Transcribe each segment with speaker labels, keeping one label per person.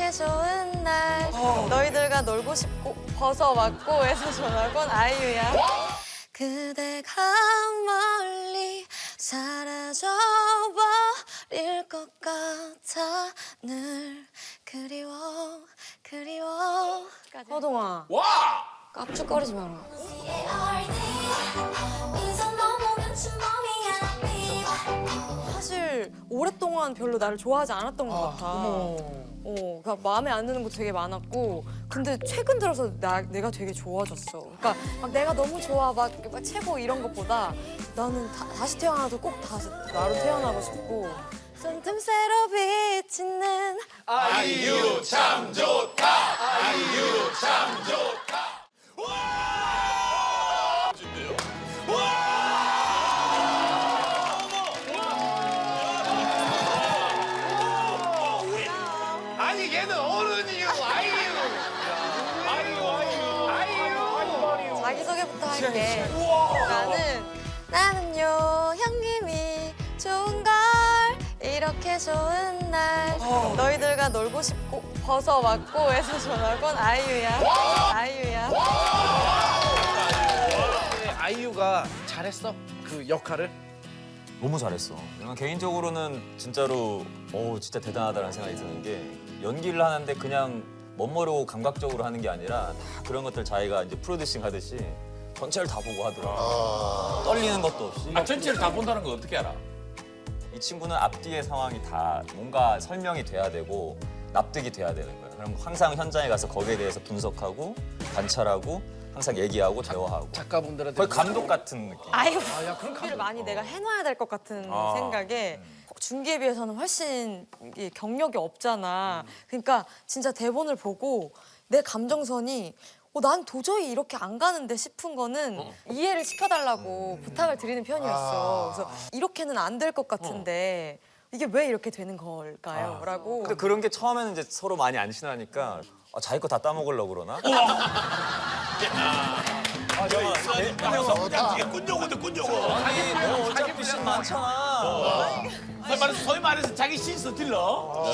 Speaker 1: 이렇게 좋은 날 너희들과 놀고 싶고 벗어왔고 해서 전화 건 아이유야. 그대가 멀리 사라져버릴 것 같아 늘 그리워 허동아
Speaker 2: 와!
Speaker 1: 깝죽거리지 마라. 사실 오랫동안 별로 나를 좋아하지 않았던 것 같아. 그러니까 마음에 안 드는 것도 되게 많았고, 근데 최근 들어서 내가 되게 좋아졌어. 그러니까 막 내가 너무 좋아, 막 최고 이런 것보다 나는 다시 태어나도 꼭 다시 나로 태어나고 싶고. 틈새로 비치는
Speaker 2: 아이유 참 좋다. 아이유 참 좋다. 와! 아니 얘는 어른이요. 아이유.
Speaker 1: 자기소개부터 할게. 나는요 형님이 좋은 걸 이렇게 좋은 날 너희들과 놀고 싶고 벗어왔고 해서 전화 건 아이유야. 아이유야.
Speaker 3: 아이유가 잘했어? 그 역할을?
Speaker 4: 너무 잘했어. 내가 개인적으로는 진짜로 진짜 대단하다는 생각이 드는 게 연기를 하는데 그냥 멋모르고 감각적으로 하는 게 아니라 다 그런 것들 자기가 이제 프로듀싱 하듯이 전체를 다 보고 하더라. 떨리는 것도 없이.
Speaker 2: 전체를 다 본다는 거 어떻게 알아?
Speaker 4: 이 친구는 앞뒤의 상황이 다 뭔가 설명이 돼야 되고 납득이 돼야 되는 거야. 그럼 항상 현장에 가서 거기에 대해서 분석하고 관찰하고 항상 얘기하고 대화하고
Speaker 3: 작가분들한테
Speaker 4: 거의 감독 같은 느낌.
Speaker 1: 아이고. 준비를 많이 내가 해놔야 될 것 같은 생각에 준비에 비해서는 훨씬 이게 경력이 없잖아. 그러니까 진짜 대본을 보고 내 감정선이 난 도저히 이렇게 안 가는데 싶은 거는 이해를 시켜달라고 부탁을 드리는 편이었어. 그래서 이렇게는 안 될 것 같은데 이게 왜 이렇게 되는 걸까요? 라고.
Speaker 4: 근데 그런 게 처음에는 이제 서로 많이 안 친하니까 자기 거 다 따먹으려고 그러나?
Speaker 2: 꾼요고인데 꾼요고.
Speaker 4: 아니 너 어차피 신 많잖아.
Speaker 2: 소위 말해서 자기 신스 딜러.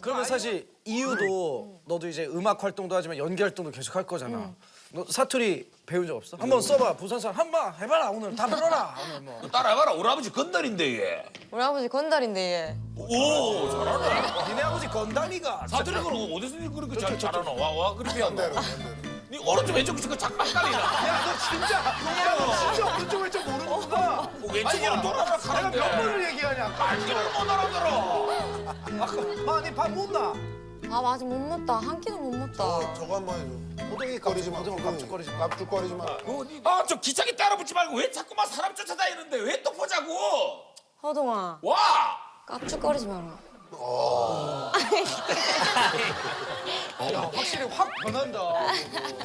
Speaker 3: 그러면 사실 이유도 너도 이제 음악 활동도 하지만 연기 활동도 계속 할 거잖아. 너 사투리 배운 적 없어? 한번 써봐. 부산 사람 한번 해봐라. 오늘 다 불어라. 오늘 뭐.
Speaker 2: 따라해봐라. 우리 아버지 건달인데 얘.
Speaker 1: 우리 아버지 건달인데 얘.
Speaker 2: 오 잘하네.
Speaker 3: 니네 아버지 건담이가.
Speaker 2: 사투리 그러고 어디서 그렇게 잘하나? 와 그렇게 한다. 니 오른쪽 왼쪽 그 장난감이나.
Speaker 3: 야, 너 진짜 오른쪽 왼쪽 모르는구나.
Speaker 2: 왼쪽으로 돌아가
Speaker 3: 내가
Speaker 2: 가는데.
Speaker 3: 몇 번을 얘기하냐.
Speaker 2: 알기를 못 알아들어.
Speaker 3: 아니 밥 못 나.
Speaker 1: 아직 못 먹다. 한 끼도 못 먹다.
Speaker 5: 저거 한번 해줘.
Speaker 3: 호동이
Speaker 5: 거리지 마.
Speaker 3: 깝죽거리지 마.
Speaker 5: 깝죽거리지 마.
Speaker 2: 저 기차기 따라붙지 말고 왜 자꾸만 사람 쫓아다니는데 왜 또 보자고?
Speaker 1: 허동아
Speaker 2: 와!
Speaker 1: 깝죽거리지 마라.
Speaker 3: 야, 확실히 확 변한다.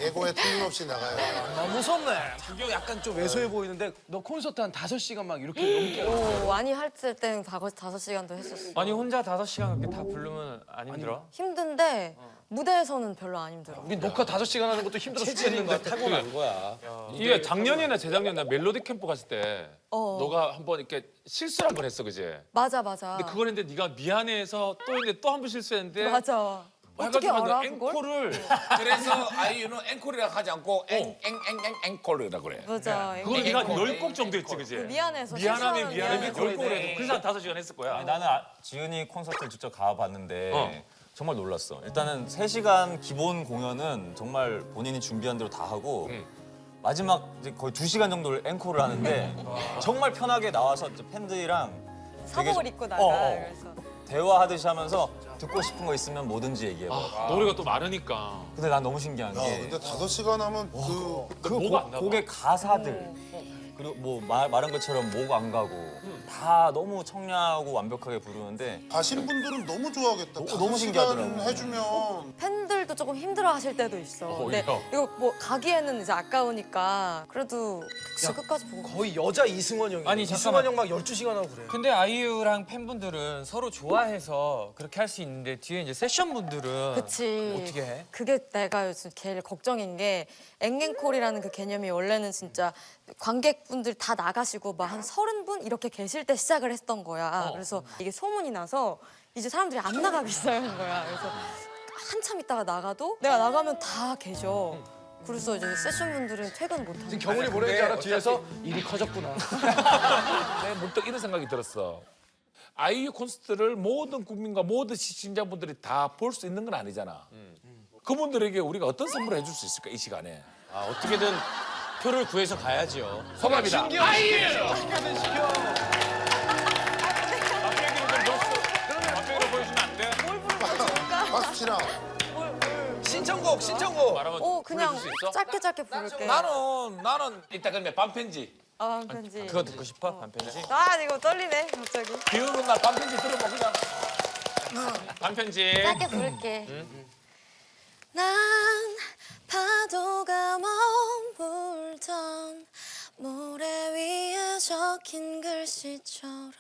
Speaker 5: 예고에 틀림없이 나가요.
Speaker 3: 아, 무섭네. 자기 약간 좀 왜소해 보이는데 너 콘서트 한 5시간 막 이렇게 넘게
Speaker 1: 많이 할 때는 5시간도 했었어.
Speaker 6: 아니 혼자 5시간 그렇게 다 부르면 안 힘들어?
Speaker 1: 힘든데 무대에서는 별로 안 힘들어.
Speaker 3: 우리 녹화 5시간 하는 것도 힘들어 죽겠는데 타고난 거야.
Speaker 6: 이게 작년이나 재작년에 멜로디 캠프 갔을 때 너가 한번 이렇게 실수를 한번 했어, 그지?
Speaker 1: 맞아.
Speaker 6: 근데 그걸 했는데 네가 미안해해서 또 했는데 또 한 번 실수했는데
Speaker 1: 맞아. 어떻게
Speaker 6: 해가지고
Speaker 1: 알아
Speaker 6: 너
Speaker 1: 그걸?
Speaker 6: 앵콜을
Speaker 2: 그래서 아이유는 앵콜이라 하지 않고 앵콜이라 그래.
Speaker 1: 맞아.
Speaker 6: 그걸 네가 10곡 정도 했지, 그지?
Speaker 1: 미안해서
Speaker 6: 미안하면
Speaker 1: 실수하면
Speaker 6: 미안해
Speaker 1: 미안해서.
Speaker 6: 10곡을 해도 그래서 한 5시간 했을 거야.
Speaker 4: 아니, 나는 지은이 콘서트를 직접 가봤는데 정말 놀랐어. 일단은 3시간 기본 공연은 정말 본인이 준비한 대로 다 하고 마지막 이제 거의 2시간 정도를 앵콜을 하는데 정말 편하게 나와서 이제 팬들이랑 되게
Speaker 1: 사복을 입고 나가. 그래서.
Speaker 4: 대화하듯이 하면서 듣고 싶은 거 있으면 뭐든지 얘기해봐.
Speaker 6: 노래가 또 많으니까.
Speaker 4: 근데 난 너무 신기한
Speaker 5: 야,
Speaker 4: 게
Speaker 5: 근데 5시간 하면
Speaker 4: 그
Speaker 6: 뭐가 안 나가?
Speaker 4: 곡의 가사들 그리고 뭐 말한 것처럼 목 안 가고 다 너무 청량하고 완벽하게 부르는데
Speaker 5: 가신 분들은 너무 좋아하겠다.
Speaker 4: 너무
Speaker 5: 5시간
Speaker 4: 신기하더라고.
Speaker 5: 해주면
Speaker 1: 팬들도 조금 힘들어하실 때도 있어. 근데
Speaker 6: 오히려?
Speaker 1: 이거 뭐 가기에는 이제 아까우니까 그래도 진짜 끝까지 보고.
Speaker 3: 거의 여자 이승원 형이.
Speaker 6: 아니,
Speaker 3: 이승원
Speaker 6: 잠깐만.
Speaker 3: 형 막 12시간 하고 그래.
Speaker 7: 근데 아이유랑 팬분들은 서로 좋아해서 그렇게 할 수 있는데 뒤에 이제 세션분들은
Speaker 1: 그치.
Speaker 7: 어떻게 해?
Speaker 1: 그게 내가 요즘 제일 걱정인 게 앵앵콜이라는 그 개념이 원래는 진짜 관객분들 다 나가시고 막 한 30분 이렇게 계실 때 시작을 했던 거야. 그래서 이게 소문이 나서 이제 사람들이 안 나가겠어요 한 거야. 그래서 한참 있다가 나가도 내가 나가면 다 계셔. 그래서 이제 세션분들은 퇴근을 못 하는.
Speaker 3: 경훈이 뭐라는지 알아? 뒤에서 일이 커졌구나.
Speaker 2: 내가 문득 이런 생각이 들었어. 아이유 콘서트를 모든 국민과 모든 시청자분들이 다 볼 수 있는 건 아니잖아. 그분들에게 우리가 어떤 선물을 해줄 수 있을까 이 시간에.
Speaker 7: 아, 어떻게든 표를 구해서 가야죠.
Speaker 2: 소감이다. 아이유.
Speaker 6: 앞쪽으로 보여주면 안 돼?
Speaker 5: 박수 치라.
Speaker 3: 신청곡.
Speaker 1: 어 그냥
Speaker 6: 불러줄 수 있어?
Speaker 1: 짧게 부를게.
Speaker 2: 나는 이따 그러면 반편지.
Speaker 1: 아 편지.
Speaker 7: 그거 듣고 싶어? 반편지?
Speaker 1: 아 이거 떨리네 갑자기.
Speaker 2: 비 오는 날 반편지 들어봐 그냥.
Speaker 6: 반편지.
Speaker 1: 짧게 부를게. 난 파도가 머물던 모래 위에 적힌 글씨처럼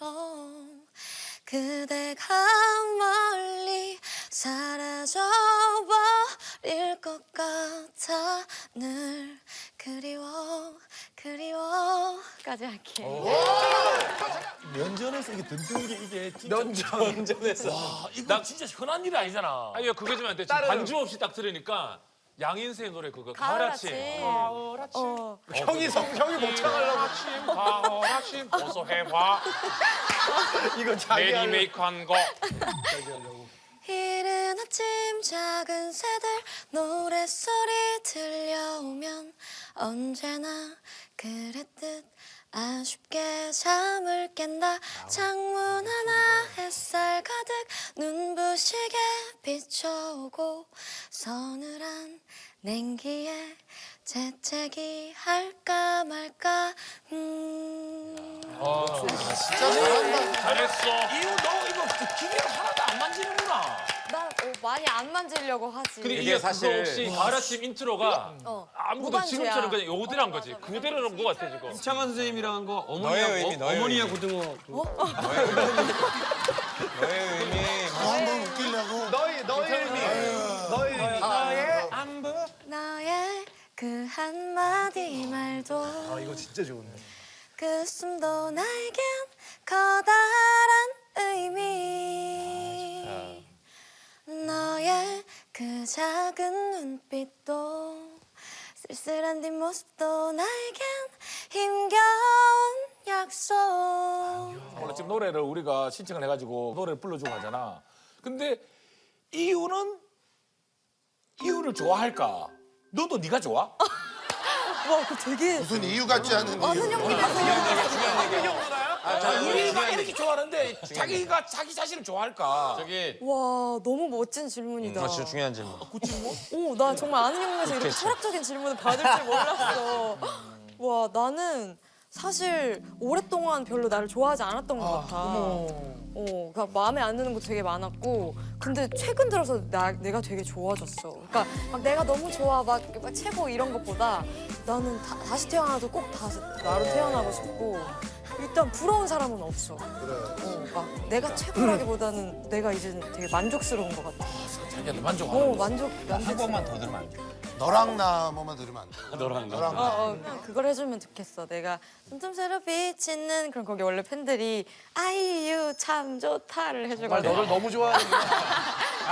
Speaker 1: 그대가 멀리 사라져버릴 것 같아 늘 그리워까지 할게.
Speaker 2: 면전에서 이게 든든 게 이게 진짜
Speaker 3: 면전에서.
Speaker 2: 이거 진짜 흔한 일이 아니잖아.
Speaker 6: 아니요, 그게 좀 안 돼. 지금 반주 없이 딱 들으니까 양인세의 노래 그거 가을아침.
Speaker 3: 형이 못 참으려고.
Speaker 6: 가을아침 어서 해봐.
Speaker 3: 이거 자기
Speaker 6: 내
Speaker 3: 할
Speaker 6: 리메이크한 거.
Speaker 1: 이른 아침 작은 새들 노랫소리 들려오면 언제나 그랬듯 아쉽게 잠을 깬다. 창문 하나 햇살 가득 눈부시게 비춰오고 서늘한 냉기에 재채기 할까 말까.
Speaker 5: 진짜 잘한다.
Speaker 6: 잘했어.
Speaker 2: 이거 너 이거 기계를 하나도 안 만지는구나.
Speaker 1: 난 많이 안 만지려고 하지.
Speaker 6: 근데
Speaker 7: 이게
Speaker 6: 이게
Speaker 7: 사실-
Speaker 6: 그거 없이 가을아침 인트로가 아무것도
Speaker 1: 무반주야.
Speaker 6: 지금처럼 그냥 요대로한 거지. 그대로는 거 같아 지금.
Speaker 8: 창한 선생님이랑 한 거
Speaker 7: 너의 의미, 너의
Speaker 8: 어머니야
Speaker 7: 의미.
Speaker 8: 고등어.
Speaker 7: 너의 의미.
Speaker 5: 한번 웃기려고.
Speaker 3: 너의 의미.
Speaker 1: 너의 그 한마디 말도
Speaker 3: 아 이거 진짜 좋은데.
Speaker 1: 그 숨도 나에겐 커다란 의미. 너의 그 작은 눈빛도 쓸쓸한 뒷모습도 나에겐 힘겨운 약속.
Speaker 2: 원래 지금 노래를 우리가 신청을 해가지고 노래를 불러주고 하잖아. 근데 이유를 좋아할까? 너도 네가 좋아?
Speaker 1: 와, 그 되게
Speaker 5: 무슨 이유 같지 않은 이유.
Speaker 2: 우리가 이렇게 좋아하는데 자기가 자기 자신을 좋아할까?
Speaker 7: 저기
Speaker 1: 와 너무 멋진 질문이다.
Speaker 7: 진짜 중요한 질문.
Speaker 1: 오, 나 정말 아는 형님에서 이렇게 철학적인 질문을 받을 줄 몰랐어. 와, 나는 사실 오랫동안 별로 나를 좋아하지 않았던 것 같아. 그러니까 마음에 안 드는 거 되게 많았고, 근데 최근 들어서 내가 되게 좋아졌어. 그러니까 막 내가 너무 좋아, 막 최고 이런 것보다 나는 다시 태어나도 꼭 다시 나로 태어나고 싶고, 일단 부러운 사람은 없어. 막 내가 최고라기보다는 내가 이제 되게 만족스러운 것 같아.
Speaker 2: 자기한테 만족하는 거.
Speaker 1: 만족.
Speaker 7: 한 번만 더 들으면 안 돼?
Speaker 5: 너랑 나 뭐만 들으면 안 돼.
Speaker 8: 너랑
Speaker 5: 너랑 나.
Speaker 1: 그냥 그걸 해주면 좋겠어. 내가 틈틈새로 비치는 그럼 거기 원래 팬들이 아이유 참 좋다를
Speaker 3: 정말
Speaker 1: 해주거든.
Speaker 3: 너를 너무 좋아하는 거야.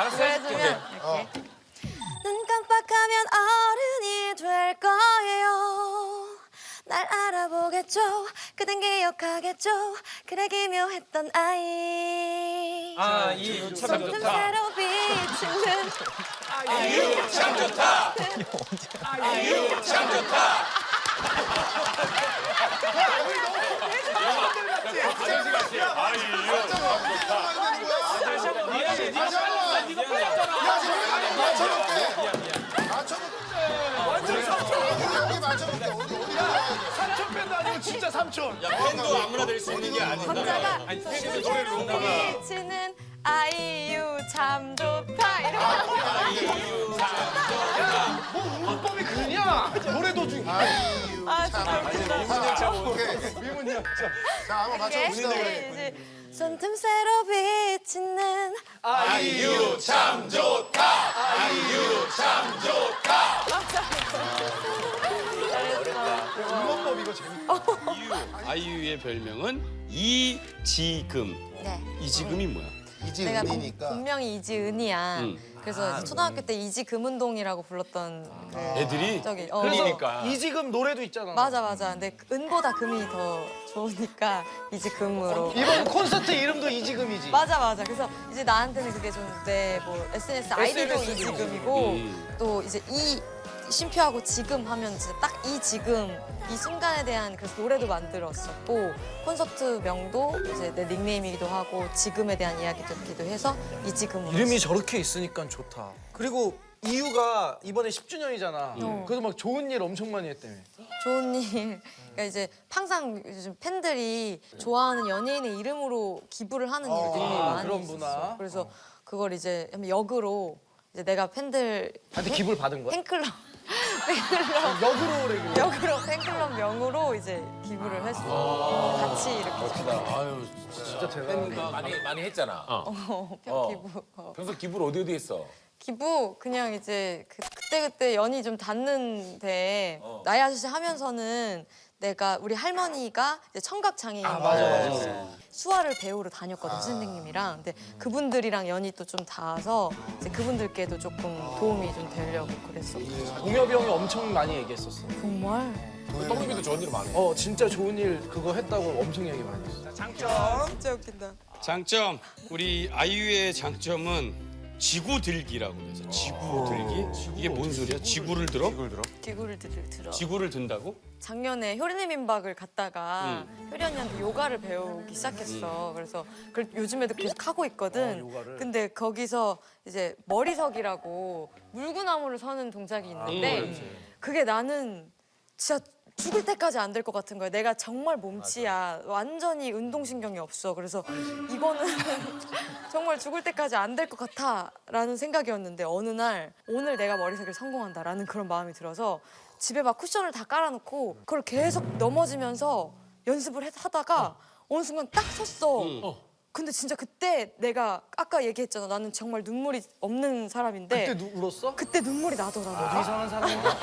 Speaker 1: 그거 해주면 이렇게 눈 깜빡하면 어른이 될 거예요. 날 알아보겠죠. 그댄 기억하겠죠. 그래 기묘했던 아이.
Speaker 7: 아이유 참 좋다.
Speaker 1: 틈새로 비치는
Speaker 2: 아이유 참 좋다. 아이유 참 좋다.
Speaker 3: 삼촌 밴드 아니고 진짜 삼촌.
Speaker 7: 팬도 아무나 될 수 있는 게 아니다.
Speaker 1: 박자가 틈새로 비치는 아이유 참 좋다 이렇게
Speaker 3: 뭐 문법이 그냐? 노래 도중.
Speaker 5: 아이유 참 좋다. 오케이.
Speaker 3: 미문이 형.
Speaker 5: 자, 한번 맞춰봅시다. 우리.
Speaker 1: 이제 손틈새로 비치는
Speaker 2: 아이유 참 좋다. 아이유 참 좋다.
Speaker 3: 문법 이거 재밌다.
Speaker 8: 아이유의 별명은 이지금.
Speaker 1: 네.
Speaker 8: 이지금이 뭐야?
Speaker 5: 이지
Speaker 1: 내가
Speaker 5: 은이니까.
Speaker 1: 본명이 이지은이야. 그래서 이제 초등학교 때 이지금운동이라고 불렀던 그
Speaker 6: 애들이?
Speaker 1: 저기
Speaker 3: 그래서
Speaker 6: 그러니까.
Speaker 3: 이지금 노래도 있잖아.
Speaker 1: 맞아. 근데 은보다 금이 더 좋으니까 이지금으로.
Speaker 3: 이번 콘서트 이름도 이지금이지.
Speaker 1: 맞아. 그래서 이제 나한테는 그게 좀 내 뭐 SNS 아이디도
Speaker 3: SNS 도
Speaker 1: 이지금이고 또 이제 이 쉼표하고 지금 하면 진짜 딱 이 지금 이 순간에 대한 그래서 노래도 만들었었고 콘서트 명도 이제 내 닉네임이기도 하고 지금에 대한 이야기들기도 해서 이지금으로.
Speaker 3: 이름이 저렇게 있으니까 좋다. 그리고 이유가 이번에 10주년이잖아. 그래서 막 좋은 일 엄청 많이 했다며.
Speaker 1: 좋은 일. 그러니까 이제 항상 요즘 팬들이 좋아하는 연예인의 이름으로 기부를 하는 일들이 많이
Speaker 3: 그런
Speaker 1: 있었어.
Speaker 3: 문화.
Speaker 1: 그래서 그걸 이제 역으로 이제 내가 팬들
Speaker 3: 한테 기부를 받은 거야?
Speaker 1: 팬클럽
Speaker 3: 역으로 오래 기부.
Speaker 1: 역으로 팬클럽 명으로 이제 기부를 했어. 같이 이렇게
Speaker 6: 아유,
Speaker 3: 진짜 대단하다.
Speaker 2: 많이 했잖아.
Speaker 1: 기부.
Speaker 2: 평소 기부를 어디 했어?
Speaker 1: 기부 그냥 이제 그때 연이 좀 닿는데 나의 아저씨 하면서는 내가 우리 할머니가 이제 청각 장애인이고 수화를 배우러 다녔거든 선생님이랑. 근데 그분들이랑 연이 또 좀 닿아서 이제 그분들께도 조금 도움이 좀 되려고 그랬어.
Speaker 3: 공엽이 형이 엄청 많이 얘기했었어.
Speaker 1: 정말
Speaker 2: 떡님이도 좋은 일 많아.
Speaker 3: 진짜 좋은 일 그거 했다고 엄청 얘기 많이 했어.
Speaker 1: 진짜 웃긴다.
Speaker 8: 장점 우리 아이유의 장점은 지구 들기라고 해서 지구 들기 이게 뭔 소리야? 지구를 들어?
Speaker 1: 기구를 들어.
Speaker 8: 지구를 든다고?
Speaker 1: 작년에 효린의 민박을 갔다가 효리 언니한테 요가를 배우기 시작했어. 그래서 그걸 요즘에도 계속 하고 있거든.
Speaker 3: 요가를.
Speaker 1: 근데 거기서 이제 머리석이라고 물구나무를 서는 동작이 있는데 그게 나는 진짜 죽을 때까지 안 될 것 같은 거야. 내가 정말 몸치야. 완전히 운동신경이 없어. 그래서 이거는 정말 죽을 때까지 안 될 것 같아라는 생각이었는데 어느 날 오늘 내가 머리석이를 성공한다라는 그런 마음이 들어서 집에 막 쿠션을 다 깔아놓고 그걸 계속 넘어지면서 연습을 하다가 어느 순간 딱 섰어. 근데 진짜 그때 내가 아까 얘기했잖아. 나는 정말 눈물이 없는 사람인데
Speaker 3: 그때 울었어?
Speaker 1: 그때 눈물이 나더라고.
Speaker 3: 이상한 사람인가?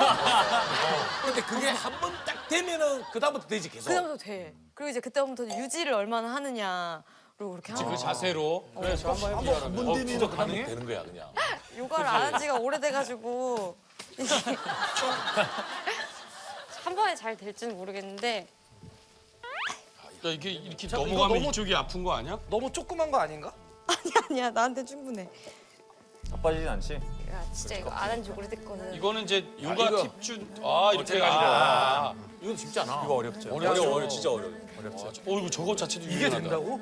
Speaker 2: 근데 그게 한 번 딱 되면은 그다음부터 되지 계속.
Speaker 1: 그다음부터 돼. 그리고 이제 그때부터 유지를 얼마나 하느냐로 그렇게 하는
Speaker 8: 그
Speaker 1: 거야.
Speaker 8: 자세로.
Speaker 6: 그래서 한번 해보자.
Speaker 2: 진짜 가능해? 되는 거야 그냥.
Speaker 1: 요가를 안 한 지가 오래돼가지고 이게 한 번에 잘 될지는 모르겠는데
Speaker 8: 야, 이게 이렇게
Speaker 3: 이거
Speaker 8: 넘어가면
Speaker 3: 너무-
Speaker 8: 이쪽이 아픈 거 아니야?
Speaker 3: 너무 조그만 거 아닌가?
Speaker 1: 아니야 나한테 충분해.
Speaker 4: 바빠지진 않지?
Speaker 1: 야 진짜 이거 안 한 지 오래됐거든.
Speaker 8: 이거는 이제 요가
Speaker 2: 이거-
Speaker 8: 팁준 이렇게 해가지고
Speaker 2: 이건 쉽지 않아.
Speaker 4: 이거 어렵죠.
Speaker 6: 어려워,
Speaker 4: 진짜 어려워.
Speaker 8: 이거 저거 자체도
Speaker 3: 이게
Speaker 8: 유연하다.
Speaker 3: 된다고?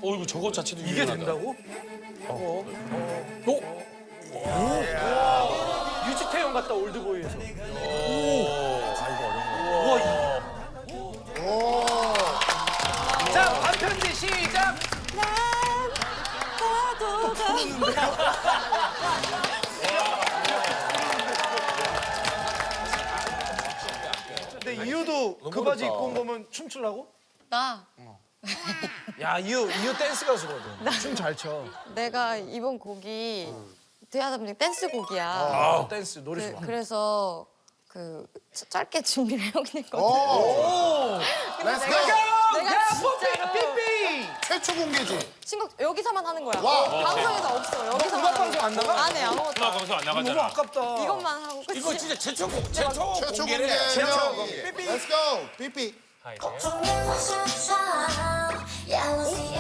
Speaker 8: 이거 저거 자체도
Speaker 3: 이게
Speaker 8: 유연하다.
Speaker 3: 된다고? 유지태형 같다 올드보이에서. 자 반편지 시작. 근데 이유도 그 바지 입고 온 거면 춤추려고?
Speaker 1: 나
Speaker 3: 야 이유 댄스 가수거든. 춤 잘 춰.
Speaker 1: 내가 이번 곡이 대하담 댄스 곡이야.
Speaker 3: 댄스 노래 좋아.
Speaker 1: 그래서 그 짧게 준비를 해오긴 했거든.
Speaker 5: 오! 렛츠 고!
Speaker 1: 내가 진짜로
Speaker 3: 삐삐.
Speaker 5: 최초 공개지.
Speaker 1: 신곡 여기서만 하는 거야.
Speaker 5: 와.
Speaker 1: 방송에서 없어. 여기서
Speaker 3: 음악 방송 안 나가?
Speaker 1: 안 해. 아무것도
Speaker 8: 음악
Speaker 1: 안 해.
Speaker 8: 방송 안
Speaker 3: 너무
Speaker 8: 나가잖아.
Speaker 3: 아깝다.
Speaker 1: 이것만 하고 끝이.
Speaker 2: 이거 진짜 최초
Speaker 5: 최초
Speaker 2: 공개래.
Speaker 5: 공개. 렛츠 고! 삐삐.
Speaker 9: 걱정해 마셔 야무지게